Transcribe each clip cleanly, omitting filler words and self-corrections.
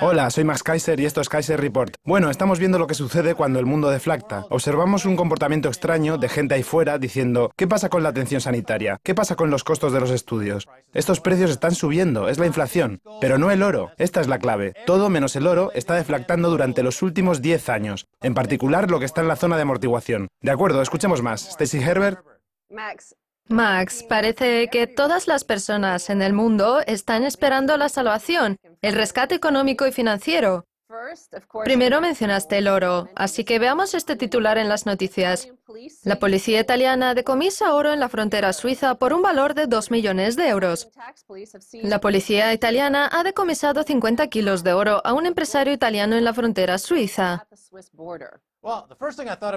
Hola, soy Max Kaiser y esto es Kaiser Report. Bueno, estamos viendo lo que sucede cuando el mundo deflacta. Observamos un comportamiento extraño de gente ahí fuera diciendo ¿qué pasa con la atención sanitaria? ¿Qué pasa con los costos de los estudios? Estos precios están subiendo, es la inflación. Pero no el oro, esta es la clave. Todo menos el oro está deflactando durante los últimos 10 años. En particular lo que está en la zona de amortiguación. De acuerdo, escuchemos más. Stacey Herbert. Max, parece que todas las personas en el mundo están esperando la salvación, el rescate económico y financiero. Primero mencionaste el oro, así que veamos este titular en las noticias. La policía italiana decomisa oro en la frontera suiza por un valor de 2 millones de euros. La policía italiana ha decomisado 50 kilos de oro a un empresario italiano en la frontera suiza.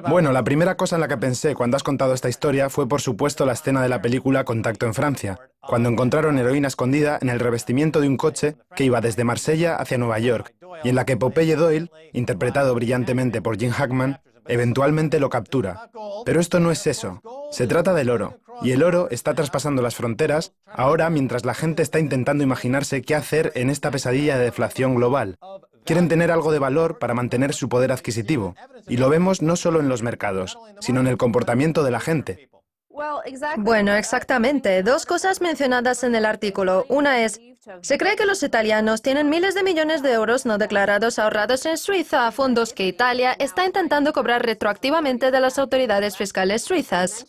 Bueno, la primera cosa en la que pensé cuando has contado esta historia fue por supuesto la escena de la película Contacto en Francia, cuando encontraron heroína escondida en el revestimiento de un coche que iba desde Marsella hacia Nueva York, y en la que Popeye Doyle, interpretado brillantemente por Jim Hackman, eventualmente lo captura. Pero esto no es eso. Se trata del oro, y el oro está traspasando las fronteras ahora mientras la gente está intentando imaginarse qué hacer en esta pesadilla de deflación global. Quieren tener algo de valor para mantener su poder adquisitivo, y lo vemos no solo en los mercados, sino en el comportamiento de la gente. Bueno, exactamente. Dos cosas mencionadas en el artículo. Una es, se cree que los italianos tienen miles de millones de euros no declarados ahorrados en Suiza, fondos que Italia está intentando cobrar retroactivamente de las autoridades fiscales suizas.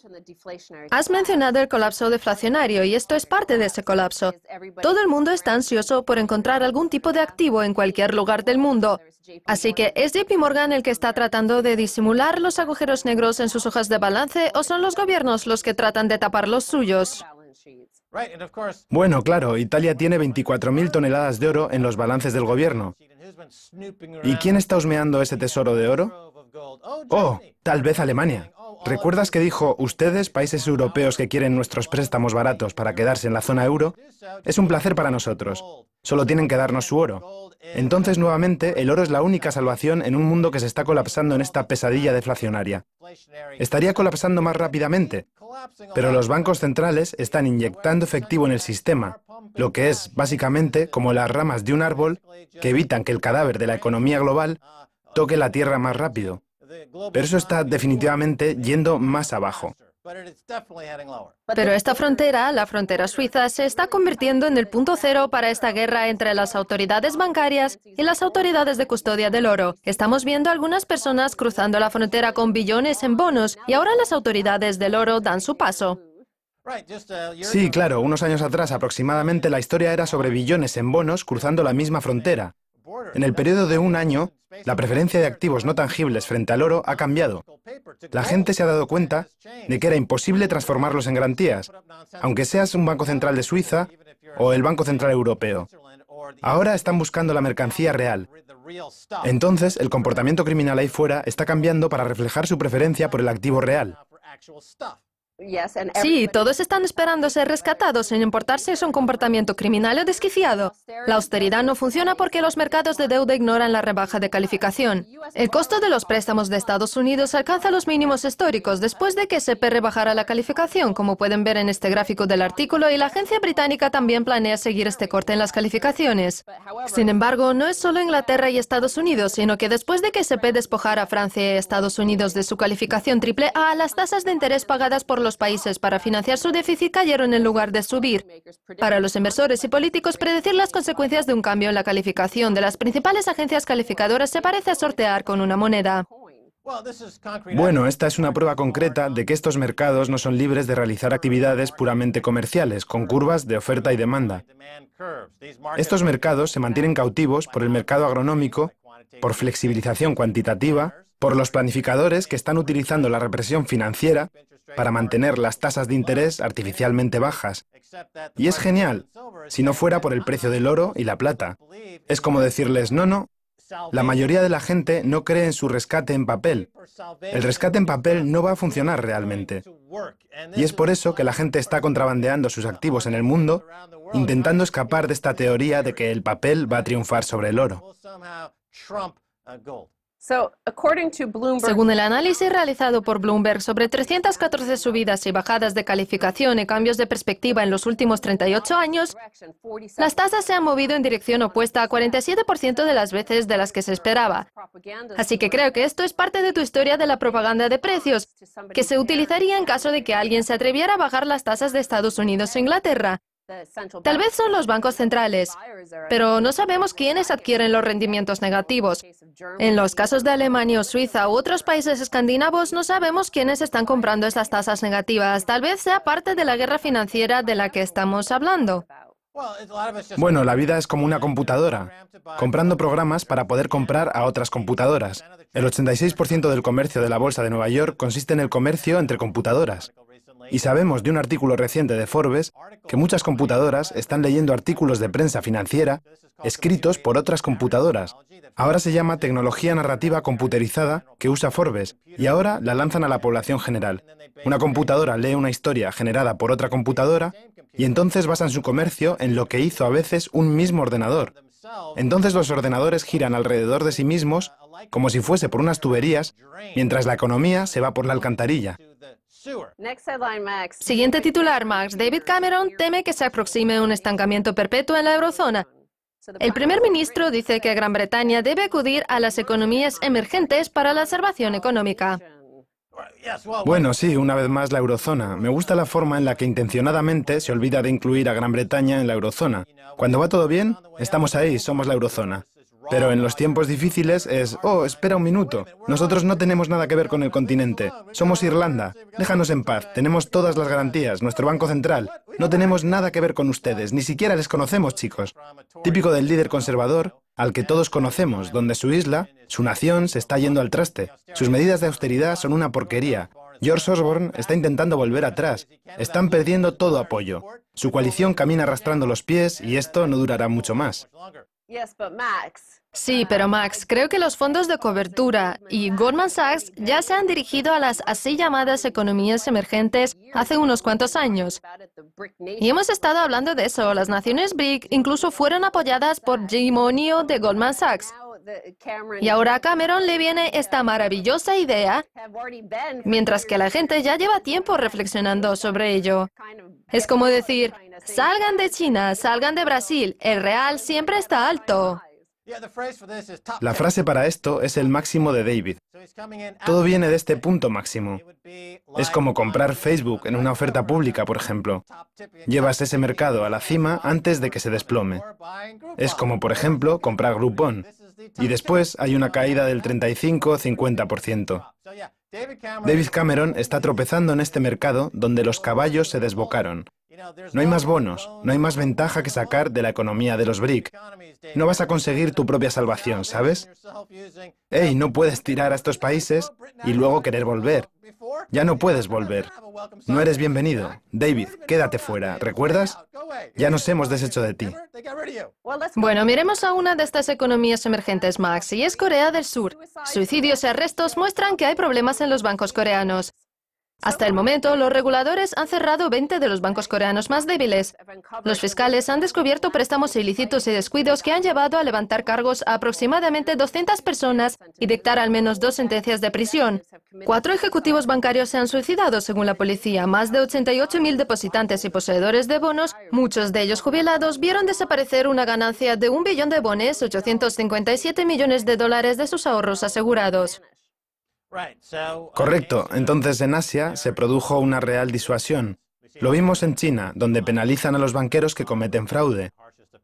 Has mencionado el colapso deflacionario y esto es parte de ese colapso. Todo el mundo está ansioso por encontrar algún tipo de activo en cualquier lugar del mundo. Así que, ¿es JP Morgan el que está tratando de disimular los agujeros negros en sus hojas de balance o son los gobiernos los que tratan de tapar los suyos? Bueno, claro, Italia tiene 24.000 toneladas de oro en los balances del gobierno. ¿Y quién está husmeando ese tesoro de oro? Oh, tal vez Alemania. ¿Recuerdas que dijo, ustedes, países europeos que quieren nuestros préstamos baratos para quedarse en la zona euro? Es un placer para nosotros. Solo tienen que darnos su oro. Entonces, nuevamente, el oro es la única salvación en un mundo que se está colapsando en esta pesadilla deflacionaria. Estaría colapsando más rápidamente, pero los bancos centrales están inyectando efectivo en el sistema, lo que es, básicamente, como las ramas de un árbol que evitan que el cadáver de la economía global toque la tierra más rápido. Pero eso está definitivamente yendo más abajo. Pero esta frontera, la frontera suiza, se está convirtiendo en el punto cero para esta guerra entre las autoridades bancarias y las autoridades de custodia del oro. Estamos viendo algunas personas cruzando la frontera con billones en bonos y ahora las autoridades del oro dan su paso. Sí, claro, unos años atrás aproximadamente la historia era sobre billones en bonos cruzando la misma frontera. En el periodo de un año, la preferencia de activos no tangibles frente al oro ha cambiado. La gente se ha dado cuenta de que era imposible transformarlos en garantías, aunque seas un banco central de Suiza o el Banco Central Europeo. Ahora están buscando la mercancía real. Entonces, el comportamiento criminal ahí fuera está cambiando para reflejar su preferencia por el activo real. Sí, todos están esperando ser rescatados sin importar si es un comportamiento criminal o desquiciado. La austeridad no funciona porque los mercados de deuda ignoran la rebaja de calificación. El costo de los préstamos de Estados Unidos alcanza los mínimos históricos después de que SP rebajara la calificación, como pueden ver en este gráfico del artículo, y la agencia británica también planea seguir este corte en las calificaciones. Sin embargo, no es solo Inglaterra y Estados Unidos, sino que después de que SP despojara a Francia y Estados Unidos de su calificación AAA, las tasas de interés pagadas por los países para financiar su déficit cayeron en lugar de subir. Para los inversores y políticos, predecir las consecuencias de un cambio en la calificación de las principales agencias calificadoras se parece a sortear con una moneda. Bueno, esta es una prueba concreta de que estos mercados no son libres de realizar actividades puramente comerciales, con curvas de oferta y demanda. Estos mercados se mantienen cautivos por el mercado agronómico, por flexibilización cuantitativa, por los planificadores que están utilizando la represión financiera para mantener las tasas de interés artificialmente bajas. Y es genial, si no fuera por el precio del oro y la plata. Es como decirles, no, la mayoría de la gente no cree en su rescate en papel. El rescate en papel no va a funcionar realmente. Y es por eso que la gente está contrabandeando sus activos en el mundo, intentando escapar de esta teoría de que el papel va a triunfar sobre el oro. Según el análisis realizado por Bloomberg sobre 314 subidas y bajadas de calificación y cambios de perspectiva en los últimos 38 años, las tasas se han movido en dirección opuesta a 47% de las veces de las que se esperaba. Así que creo que esto es parte de tu historia de la propaganda de precios, que se utilizaría en caso de que alguien se atreviera a bajar las tasas de Estados Unidos o Inglaterra. Tal vez son los bancos centrales, pero no sabemos quiénes adquieren los rendimientos negativos. En los casos de Alemania o Suiza u otros países escandinavos, no sabemos quiénes están comprando estas tasas negativas. Tal vez sea parte de la guerra financiera de la que estamos hablando. Bueno, la vida es como una computadora, comprando programas para poder comprar a otras computadoras. El 86% del comercio de la Bolsa de Nueva York consiste en el comercio entre computadoras. Y sabemos de un artículo reciente de Forbes que muchas computadoras están leyendo artículos de prensa financiera escritos por otras computadoras. Ahora se llama tecnología narrativa computerizada que usa Forbes y ahora la lanzan a la población general. Una computadora lee una historia generada por otra computadora y entonces basan su comercio en lo que hizo a veces un mismo ordenador. Entonces los ordenadores giran alrededor de sí mismos como si fuese por unas tuberías, mientras la economía se va por la alcantarilla. Siguiente titular, Max. David Cameron teme que se aproxime un estancamiento perpetuo en la eurozona. El primer ministro dice que Gran Bretaña debe acudir a las economías emergentes para la salvación económica. Bueno, sí, una vez más la eurozona. Me gusta la forma en la que intencionadamente se olvida de incluir a Gran Bretaña en la eurozona. Cuando va todo bien, estamos ahí, somos la eurozona. Pero en los tiempos difíciles es, oh, espera un minuto, nosotros no tenemos nada que ver con el continente, somos Irlanda, déjanos en paz, tenemos todas las garantías, nuestro Banco Central, no tenemos nada que ver con ustedes, ni siquiera les conocemos, chicos. Típico del líder conservador, al que todos conocemos, donde su isla, su nación, se está yendo al traste. Sus medidas de austeridad son una porquería. George Osborne está intentando volver atrás. Están perdiendo todo apoyo. Su coalición camina arrastrando los pies y esto no durará mucho más. Sí, pero Max, creo que los fondos de cobertura y Goldman Sachs ya se han dirigido a las así llamadas economías emergentes hace unos cuantos años. Y hemos estado hablando de eso. Las naciones BRIC incluso fueron apoyadas por Jim O'Neill de Goldman Sachs. Y ahora a Cameron le viene esta maravillosa idea, mientras que la gente ya lleva tiempo reflexionando sobre ello. Es como decir, salgan de China, salgan de Brasil, el real siempre está alto. La frase para esto es el máximo de David. Todo viene de este punto máximo. Es como comprar Facebook en una oferta pública, por ejemplo. Llevas ese mercado a la cima antes de que se desplome. Es como, por ejemplo, comprar Groupon. Y después hay una caída del 35-50%. David Cameron está tropezando en este mercado donde los caballos se desbocaron. No hay más bonos, no hay más ventaja que sacar de la economía de los BRIC. No vas a conseguir tu propia salvación, ¿sabes? ¡Ey, no puedes tirar a estos países y luego querer volver! Ya no puedes volver. No eres bienvenido. David, quédate fuera, ¿recuerdas? Ya nos hemos deshecho de ti. Bueno, miremos a una de estas economías emergentes, Max, y es Corea del Sur. Suicidios y arrestos muestran que hay problemas en los bancos coreanos. Hasta el momento, los reguladores han cerrado 20 de los bancos coreanos más débiles. Los fiscales han descubierto préstamos ilícitos y descuidos que han llevado a levantar cargos a aproximadamente 200 personas y dictar al menos 2 sentencias de prisión. 4 ejecutivos bancarios se han suicidado, según la policía. Más de 88.000 depositantes y poseedores de bonos, muchos de ellos jubilados, vieron desaparecer una ganancia de $1 billón de bones, 857 millones de dólares de sus ahorros asegurados. Correcto. Entonces en Asia se produjo una real disuasión. Lo vimos en China, donde penalizan a los banqueros que cometen fraude.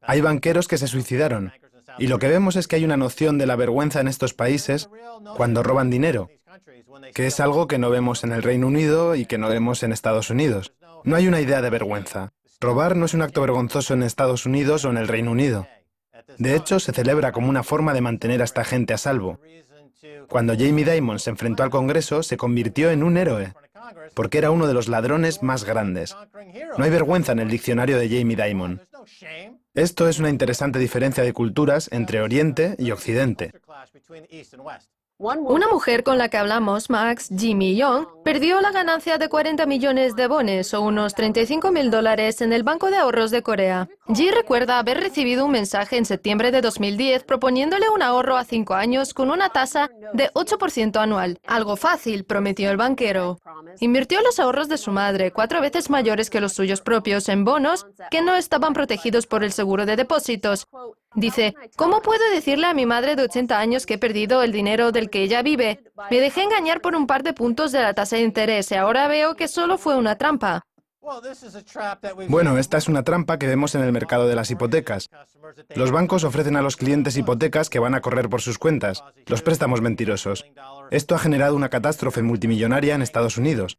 Hay banqueros que se suicidaron. Y lo que vemos es que hay una noción de la vergüenza en estos países cuando roban dinero, que es algo que no vemos en el Reino Unido y que no vemos en Estados Unidos. No hay una idea de vergüenza. Robar no es un acto vergonzoso en Estados Unidos o en el Reino Unido. De hecho, se celebra como una forma de mantener a esta gente a salvo. Cuando Jamie Dimon se enfrentó al Congreso, se convirtió en un héroe, porque era uno de los ladrones más grandes. No hay vergüenza en el diccionario de Jamie Dimon. Esto es una interesante diferencia de culturas entre Oriente y Occidente. Una mujer con la que hablamos, Max, Jimmy Young, perdió la ganancia de 40 millones de wones o unos $35.000 en el Banco de Ahorros de Corea. Ji recuerda haber recibido un mensaje en septiembre de 2010 proponiéndole un ahorro a 5 años con una tasa de 8% anual. Algo fácil, prometió el banquero. Invirtió los ahorros de su madre, 4 veces mayores que los suyos propios, en bonos que no estaban protegidos por el seguro de depósitos. Dice, ¿cómo puedo decirle a mi madre de 80 años que he perdido el dinero del que ella vive? Me dejé engañar por un par de puntos de la tasa de interés y ahora veo que solo fue una trampa. Bueno, esta es una trampa que vemos en el mercado de las hipotecas. Los bancos ofrecen a los clientes hipotecas que van a correr por sus cuentas, los préstamos mentirosos. Esto ha generado una catástrofe multimillonaria en Estados Unidos.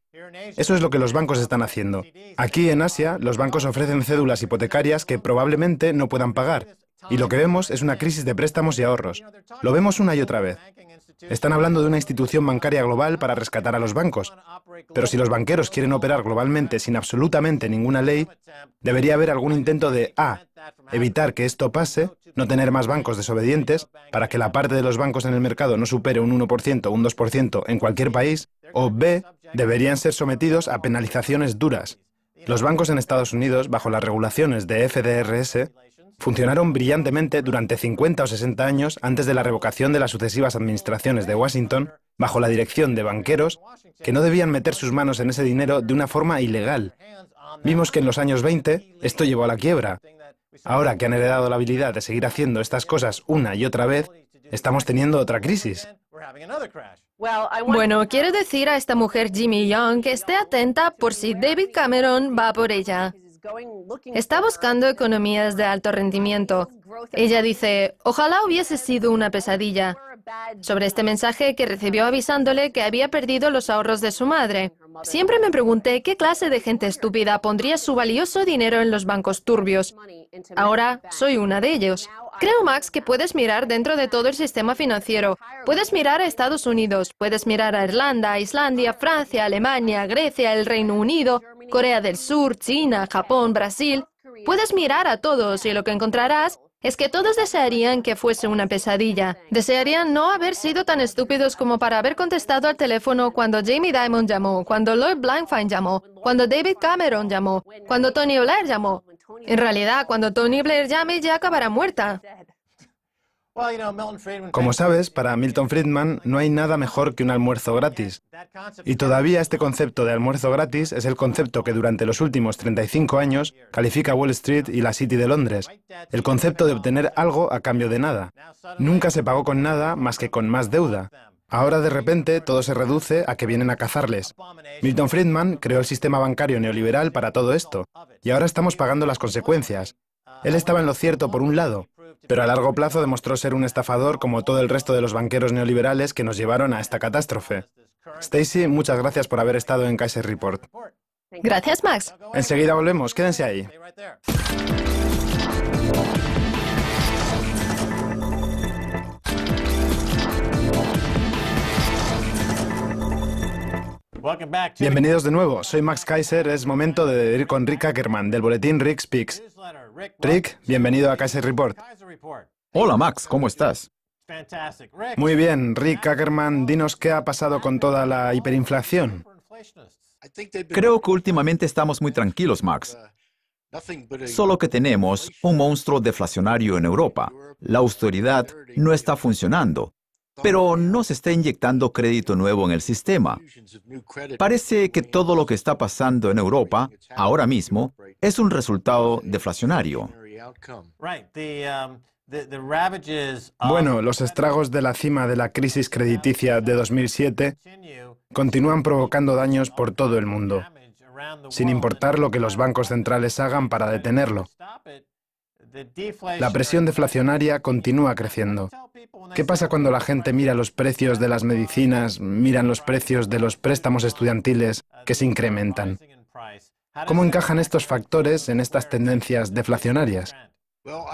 Eso es lo que los bancos están haciendo. Aquí en Asia, los bancos ofrecen cédulas hipotecarias que probablemente no puedan pagar. Y lo que vemos es una crisis de préstamos y ahorros. Lo vemos una y otra vez. Están hablando de una institución bancaria global para rescatar a los bancos. Pero si los banqueros quieren operar globalmente sin absolutamente ninguna ley, debería haber algún intento de A, evitar que esto pase, no tener más bancos desobedientes, para que la parte de los bancos en el mercado no supere un 1% o un 2% en cualquier país, o B, deberían ser sometidos a penalizaciones duras. Los bancos en Estados Unidos, bajo las regulaciones de FDRS, funcionaron brillantemente durante 50 o 60 años antes de la revocación de las sucesivas administraciones de Washington, bajo la dirección de banqueros que no debían meter sus manos en ese dinero de una forma ilegal. Vimos que en los años 20 esto llevó a la quiebra. Ahora que han heredado la habilidad de seguir haciendo estas cosas una y otra vez, estamos teniendo otra crisis. Bueno, quiero decir a esta mujer Jimmy Young que esté atenta por si David Cameron va por ella. Está buscando economías de alto rendimiento. Ella dice, ojalá hubiese sido una pesadilla. Sobre este mensaje que recibió avisándole que había perdido los ahorros de su madre. Siempre me pregunté qué clase de gente estúpida pondría su valioso dinero en los bancos turbios. Ahora soy una de ellos. Creo, Max, que puedes mirar dentro de todo el sistema financiero. Puedes mirar a Estados Unidos, puedes mirar a Irlanda, Islandia, Francia, Alemania, Grecia, el Reino Unido, Corea del Sur, China, Japón, Brasil. Puedes mirar a todos y lo que encontrarás es que todos desearían que fuese una pesadilla. Desearían no haber sido tan estúpidos como para haber contestado al teléfono cuando Jamie Dimon llamó, cuando Lloyd Blankfein llamó, cuando David Cameron llamó, cuando Tony Blair llamó. En realidad, cuando Tony Blair llame, ya acabará muerta. Como sabes, para Milton Friedman no hay nada mejor que un almuerzo gratis. Y todavía este concepto de almuerzo gratis es el concepto que durante los últimos 35 años califica Wall Street y la City de Londres. El concepto de obtener algo a cambio de nada. Nunca se pagó con nada más que con más deuda. Ahora de repente todo se reduce a que vienen a cazarles. Milton Friedman creó el sistema bancario neoliberal para todo esto. Y ahora estamos pagando las consecuencias. Él estaba en lo cierto por un lado, pero a largo plazo demostró ser un estafador como todo el resto de los banqueros neoliberales que nos llevaron a esta catástrofe. Stacy, muchas gracias por haber estado en Kaiser Report. Gracias, Max. Enseguida volvemos, quédense ahí. Bienvenidos de nuevo, soy Max Kaiser, es momento de ir con Rick Ackerman, del boletín Rick Speaks. Rick, bienvenido a Kaiser Report. Hola Max, ¿cómo estás? Muy bien, Rick Ackerman, dinos qué ha pasado con toda la hiperinflación. Creo que últimamente estamos muy tranquilos, Max. Solo que tenemos un monstruo deflacionario en Europa. La austeridad no está funcionando, pero no se está inyectando crédito nuevo en el sistema. Parece que todo lo que está pasando en Europa, ahora mismo, es un resultado deflacionario. Bueno, los estragos de la cima de la crisis crediticia de 2007 continúan provocando daños por todo el mundo, sin importar lo que los bancos centrales hagan para detenerlo. La presión deflacionaria continúa creciendo. ¿Qué pasa cuando la gente mira los precios de las medicinas, miran los precios de los préstamos estudiantiles que se incrementan? ¿Cómo encajan estos factores en estas tendencias deflacionarias?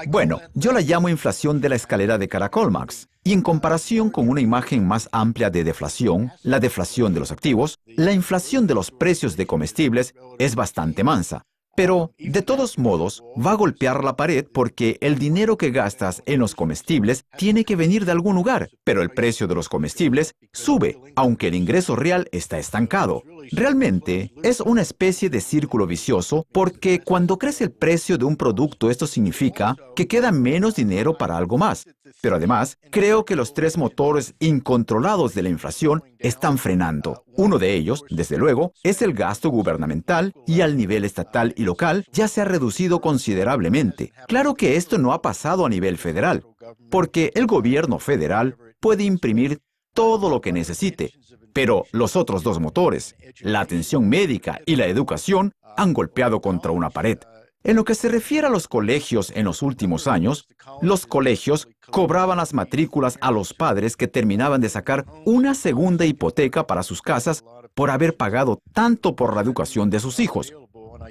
Bueno, yo la llamo inflación de la escalera de caracol, Max. Y en comparación con una imagen más amplia de deflación, la deflación de los activos, la inflación de los precios de comestibles es bastante mansa. Pero, de todos modos, va a golpear la pared porque el dinero que gastas en los comestibles tiene que venir de algún lugar, pero el precio de los comestibles sube, aunque el ingreso real está estancado. Realmente, es una especie de círculo vicioso porque cuando crece el precio de un producto, esto significa que queda menos dinero para algo más. Pero además, creo que los tres motores incontrolados de la inflación están frenando. Uno de ellos, desde luego, es el gasto gubernamental y al nivel estatal y local ya se ha reducido considerablemente. Claro que esto no ha pasado a nivel federal, porque el gobierno federal puede imprimir todo lo que necesite, pero los otros dos motores, la atención médica y la educación, han golpeado contra una pared. En lo que se refiere a los colegios en los últimos años, los colegios cobraban las matrículas a los padres que terminaban de sacar una segunda hipoteca para sus casas por haber pagado tanto por la educación de sus hijos.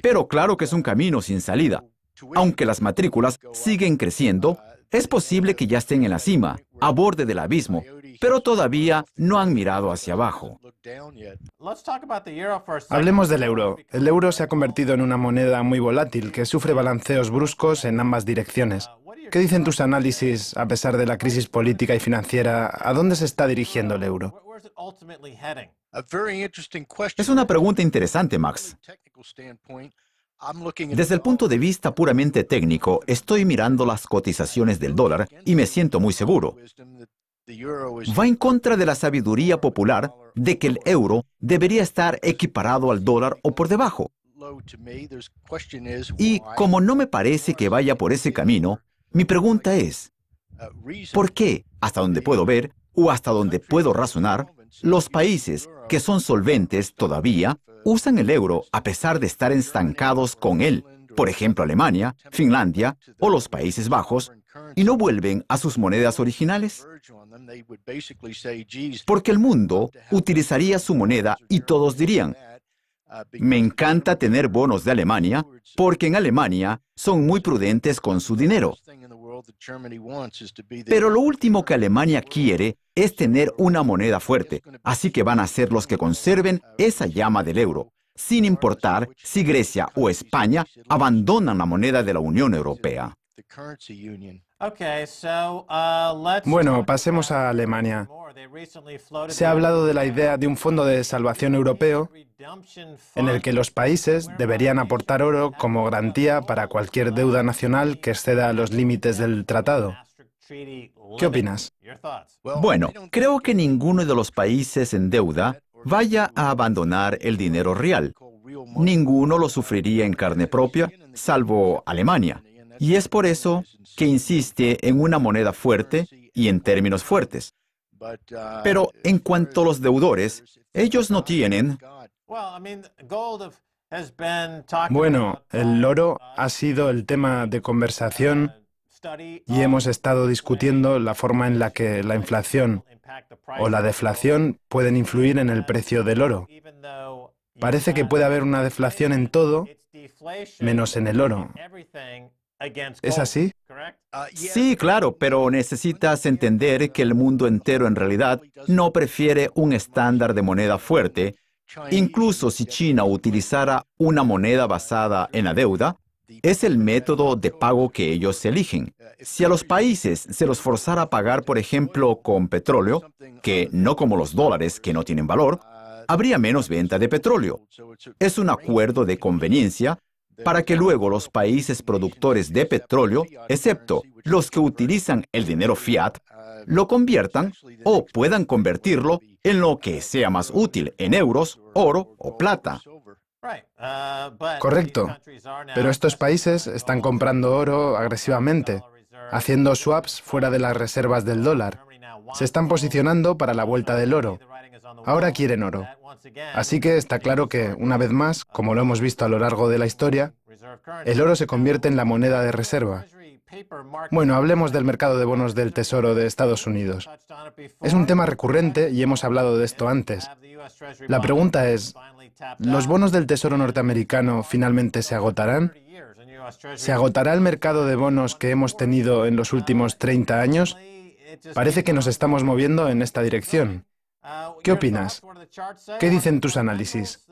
Pero claro que es un camino sin salida. Aunque las matrículas siguen creciendo, es posible que ya estén en la cima, a borde del abismo, pero todavía no han mirado hacia abajo. Hablemos del euro. El euro se ha convertido en una moneda muy volátil que sufre balanceos bruscos en ambas direcciones. ¿Qué dicen tus análisis, a pesar de la crisis política y financiera? ¿A dónde se está dirigiendo el euro? Es una pregunta interesante, Max. Desde el punto de vista puramente técnico, estoy mirando las cotizaciones del dólar y me siento muy seguro. Va en contra de la sabiduría popular de que el euro debería estar equiparado al dólar o por debajo. Y como no me parece que vaya por ese camino, mi pregunta es, ¿por qué, hasta donde puedo ver o hasta donde puedo razonar, los países que son solventes todavía usan el euro a pesar de estar estancados con él? Por ejemplo, Alemania, Finlandia o los Países Bajos, y no vuelven a sus monedas originales? Porque el mundo utilizaría su moneda y todos dirían, me encanta tener bonos de Alemania porque en Alemania son muy prudentes con su dinero. Pero lo último que Alemania quiere es tener una moneda fuerte, así que van a ser los que conserven esa llama del euro, sin importar si Grecia o España abandonan la moneda de la Unión Europea. Bueno, pasemos a Alemania. Se ha hablado de la idea de un fondo de salvación europeo en el que los países deberían aportar oro como garantía para cualquier deuda nacional que exceda los límites del tratado. ¿Qué opinas? Bueno, creo que ninguno de los países en deuda vaya a abandonar el dinero real. Ninguno lo sufriría en carne propia, salvo Alemania. Y es por eso que insiste en una moneda fuerte y en términos fuertes. Pero en cuanto a los deudores, ellos no tienen... Bueno, el oro ha sido el tema de conversación y hemos estado discutiendo la forma en la que la inflación o la deflación pueden influir en el precio del oro. Parece que puede haber una deflación en todo, menos en el oro. ¿Es así? Sí, claro, pero necesitas entender que el mundo entero en realidad no prefiere un estándar de moneda fuerte. Incluso si China utilizara una moneda basada en la deuda, es el método de pago que ellos eligen. Si a los países se los forzara a pagar, por ejemplo, con petróleo, que no como los dólares que no tienen valor, habría menos venta de petróleo. Es un acuerdo de conveniencia para que luego los países productores de petróleo, excepto los que utilizan el dinero fiat, lo conviertan o puedan convertirlo en lo que sea más útil, en euros, oro o plata. Correcto. Pero estos países están comprando oro agresivamente, haciendo swaps fuera de las reservas del dólar. Se están posicionando para la vuelta del oro. Ahora quieren oro. Así que está claro que, una vez más, como lo hemos visto a lo largo de la historia, el oro se convierte en la moneda de reserva. Bueno, hablemos del mercado de bonos del Tesoro de Estados Unidos. Es un tema recurrente y hemos hablado de esto antes. La pregunta es, ¿los bonos del Tesoro norteamericano finalmente se agotarán? ¿Se agotará el mercado de bonos que hemos tenido en los últimos 30 años? Parece que nos estamos moviendo en esta dirección. ¿Qué opinas? ¿Qué dicen tus análisis?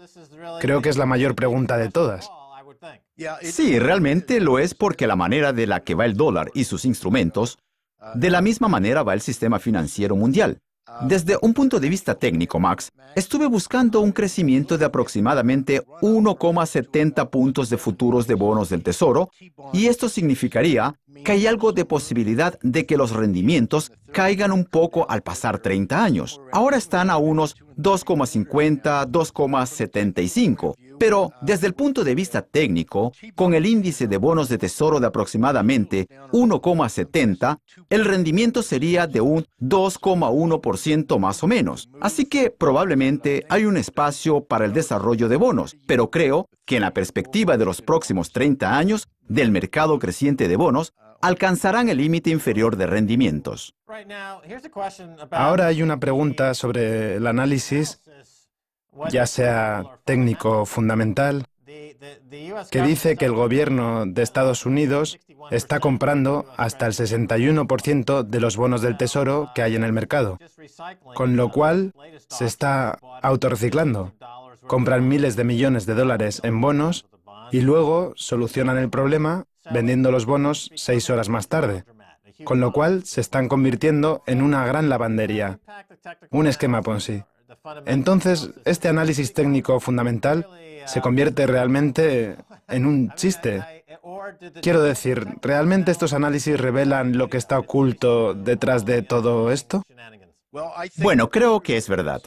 Creo que es la mayor pregunta de todas. Sí, realmente lo es porque la manera de la que va el dólar y sus instrumentos, de la misma manera va el sistema financiero mundial. Desde un punto de vista técnico, Max, estuve buscando un crecimiento de aproximadamente 1,70 puntos de futuros de bonos del Tesoro, y esto significaría que hay algo de posibilidad de que los rendimientos caigan un poco al pasar 30 años. Ahora están a unos 2,50, 2,75. Pero desde el punto de vista técnico, con el índice de bonos de tesoro de aproximadamente 1,70, el rendimiento sería de un 2,1% más o menos. Así que probablemente hay un espacio para el desarrollo de bonos, pero creo que en la perspectiva de los próximos 30 años del mercado creciente de bonos, alcanzarán el límite inferior de rendimientos. Ahora hay una pregunta sobre el análisis, ya sea técnico o fundamental, que dice que el gobierno de Estados Unidos está comprando hasta el 61% de los bonos del Tesoro que hay en el mercado, con lo cual se está autorreciclando. Compran miles de millones de dólares en bonos y luego solucionan el problema vendiendo los bonos 6 horas más tarde, con lo cual se están convirtiendo en una gran lavandería, un esquema Ponzi. Entonces, este análisis técnico fundamental se convierte realmente en un chiste. Quiero decir, ¿realmente estos análisis revelan lo que está oculto detrás de todo esto? Bueno, creo que es verdad.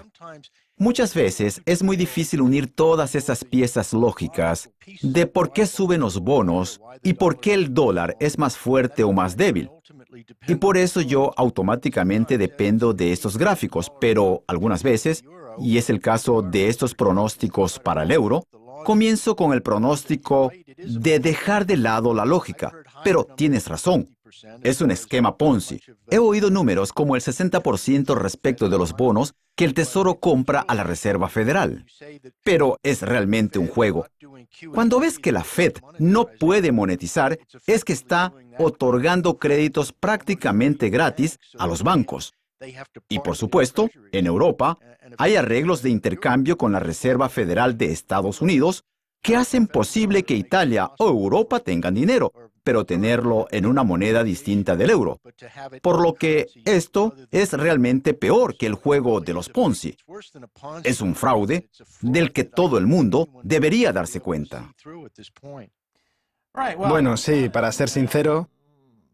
Muchas veces es muy difícil unir todas esas piezas lógicas de por qué suben los bonos y por qué el dólar es más fuerte o más débil. Y por eso yo automáticamente dependo de estos gráficos, pero algunas veces, y es el caso de estos pronósticos para el euro, comienzo con el pronóstico de dejar de lado la lógica. Pero tienes razón. Es un esquema Ponzi. He oído números como el 60% respecto de los bonos que el Tesoro compra a la Reserva Federal. Pero es realmente un juego. Cuando ves que la Fed no puede monetizar, es que está otorgando créditos prácticamente gratis a los bancos. Y por supuesto, en Europa, hay arreglos de intercambio con la Reserva Federal de Estados Unidos que hacen posible que Italia o Europa tengan dinero, pero tenerlo en una moneda distinta del euro. Por lo que esto es realmente peor que el juego de los Ponzi. Es un fraude del que todo el mundo debería darse cuenta. Bueno, sí, para ser sincero,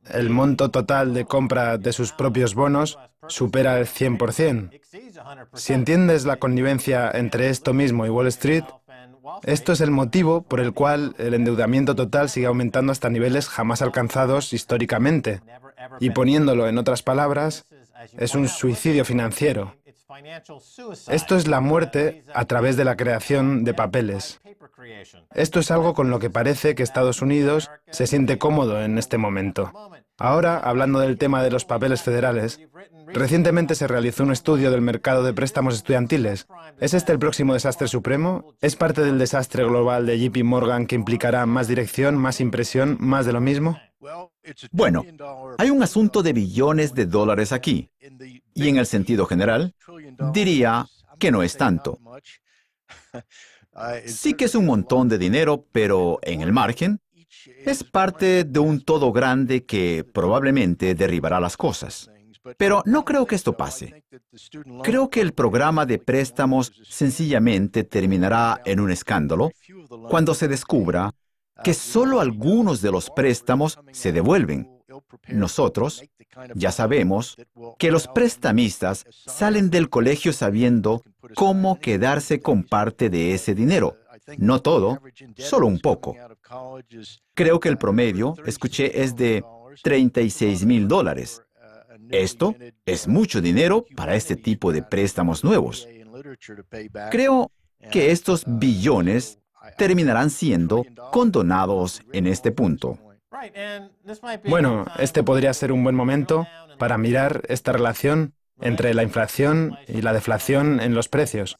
el monto total de compra de sus propios bonos supera el 100%. Si entiendes la connivencia entre esto mismo y Wall Street, esto es el motivo por el cual el endeudamiento total sigue aumentando hasta niveles jamás alcanzados históricamente. Y poniéndolo en otras palabras, es un suicidio financiero. Esto es la muerte a través de la creación de papeles. Esto es algo con lo que parece que Estados Unidos se siente cómodo en este momento. Ahora, hablando del tema de los papeles federales, recientemente se realizó un estudio del mercado de préstamos estudiantiles. ¿Es este el próximo desastre supremo? ¿Es parte del desastre global de JP Morgan que implicará más dirección, más impresión, más de lo mismo? Bueno, hay un asunto de billones de dólares aquí. Y en el sentido general, diría que no es tanto. Sí que es un montón de dinero, pero en el margen, es parte de un todo grande que probablemente derribará las cosas. Pero no creo que esto pase. Creo que el programa de préstamos sencillamente terminará en un escándalo cuando se descubra que solo algunos de los préstamos se devuelven. Nosotros ya sabemos que los prestamistas salen del colegio sabiendo cómo quedarse con parte de ese dinero. No todo, solo un poco. Creo que el promedio, escuché, es de $36,000. Esto es mucho dinero para este tipo de préstamos nuevos. Creo que estos billones terminarán siendo condonados en este punto. Bueno, este podría ser un buen momento para mirar esta relación entre la inflación y la deflación en los precios.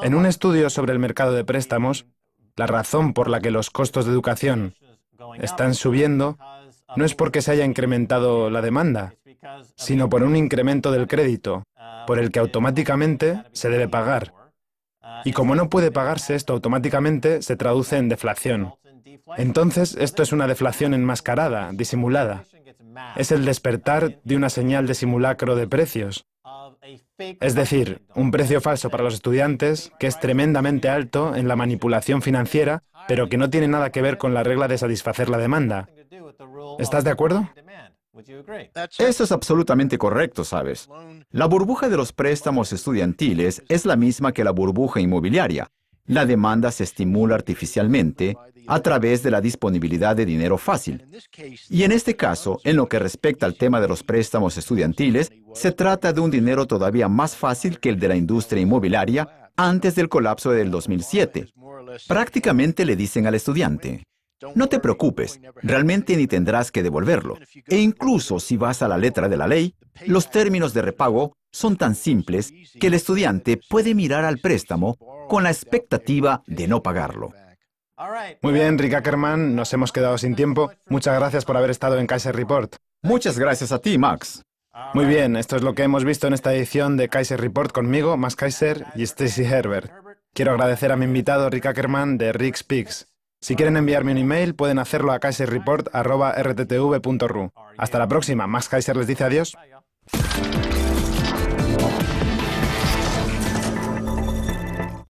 En un estudio sobre el mercado de préstamos, la razón por la que los costos de educación están subiendo no es porque se haya incrementado la demanda, sino por un incremento del crédito, por el que automáticamente se debe pagar. Y como no puede pagarse esto automáticamente, se traduce en deflación. Entonces, esto es una deflación enmascarada, disimulada. Es el despertar de una señal de simulacro de precios. Es decir, un precio falso para los estudiantes que es tremendamente alto en la manipulación financiera, pero que no tiene nada que ver con la regla de satisfacer la demanda. ¿Estás de acuerdo? Eso es absolutamente correcto, ¿sabes? La burbuja de los préstamos estudiantiles es la misma que la burbuja inmobiliaria. La demanda se estimula artificialmente a través de la disponibilidad de dinero fácil. Y en este caso, en lo que respecta al tema de los préstamos estudiantiles, se trata de un dinero todavía más fácil que el de la industria inmobiliaria antes del colapso del 2007. Prácticamente le dicen al estudiante: no te preocupes, realmente ni tendrás que devolverlo. E incluso si vas a la letra de la ley, los términos de repago son tan simples que el estudiante puede mirar al préstamo con la expectativa de no pagarlo. Muy bien, Rick Ackerman, nos hemos quedado sin tiempo. Muchas gracias por haber estado en Kaiser Report. Muchas gracias a ti, Max. Muy bien, esto es lo que hemos visto en esta edición de Kaiser Report conmigo, Max Kaiser y Stacy Herbert. Quiero agradecer a mi invitado Rick Ackerman de Rick Speaks. Si quieren enviarme un email, pueden hacerlo a kaiserreport@rttv.ru. Hasta la próxima. Max Kaiser les dice adiós.